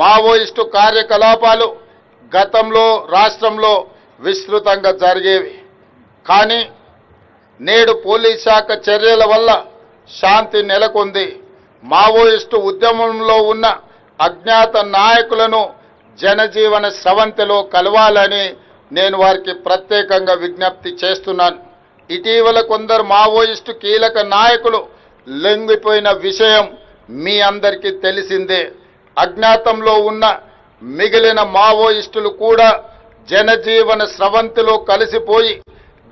Maoist కార్యకలాపాలు గతంలో రాష్ట్రంలో విస్తృతంగా జరిగేవి. కానీ నేడు పోలీస్ శాఖ చర్యల వల్ల శాంతి నెలకొంది. మావోయిస్టు ఉద్యమంలో ఉన్న అజ్ఞాత నాయకులను జనజీవన స్రవంతిలో కలవాలని నేను వారికి ప్రత్యేకంగా విజ్ఞప్తి చేస్తున్నాను. ఇటీవల కొందరు మావోయిస్టు కీలక నాయకులు లొంగిపోయిన విషయం మీ అందరికీ తెలిసిందే. అజ్ఞాతంలో ఉన్న మిగిలిన మావోయిస్టులు కూడా జనజీవన స్రవంతిలో కలిసిపోయి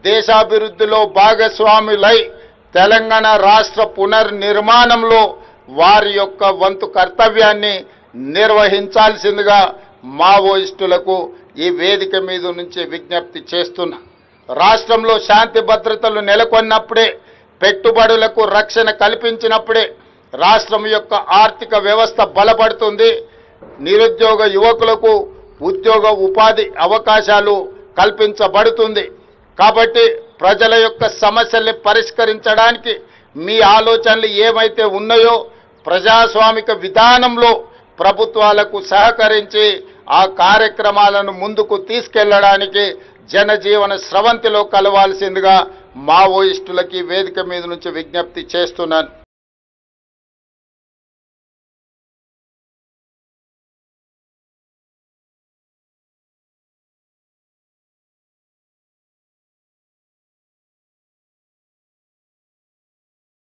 దేశాభివృద్ధిలో భాగస్వాములై తెలంగాణ రాష్ట్ర పునర్నిర్మాణంలో వారి యొక్క వంతు కర్తవ్యాన్ని నిర్వహించాల్సిందిగా మావోయిస్టులకు ఈ వేదిక మీద నుంచి విజ్ఞప్తి చేస్తున్నా. రాష్ట్రంలో శాంతి భద్రతలు నెలకొన్నప్పుడే, పెట్టుబడులకు రక్షణ కల్పించినప్పుడే రాష్ట్రం యొక్క ఆర్థిక వ్యవస్థ బలపడుతుంది. నిరుద్యోగ యువకులకు ఉద్యోగ ఉపాధి అవకాశాలు కల్పించబడుతుంది. కాబట్టి ప్రజల యొక్క సమస్యల్ని పరిష్కరించడానికి మీ ఆలోచనలు ఏమైతే ఉన్నాయో ప్రజాస్వామిక విధానంలో ప్రభుత్వాలకు సహకరించి ఆ కార్యక్రమాలను ముందుకు తీసుకెళ్లడానికి జనజీవన స్రవంతిలో కలవాల్సిందిగా మావోయిస్టులకి వేదిక మీద నుంచి విజ్ఞప్తి చేస్తున్నాను.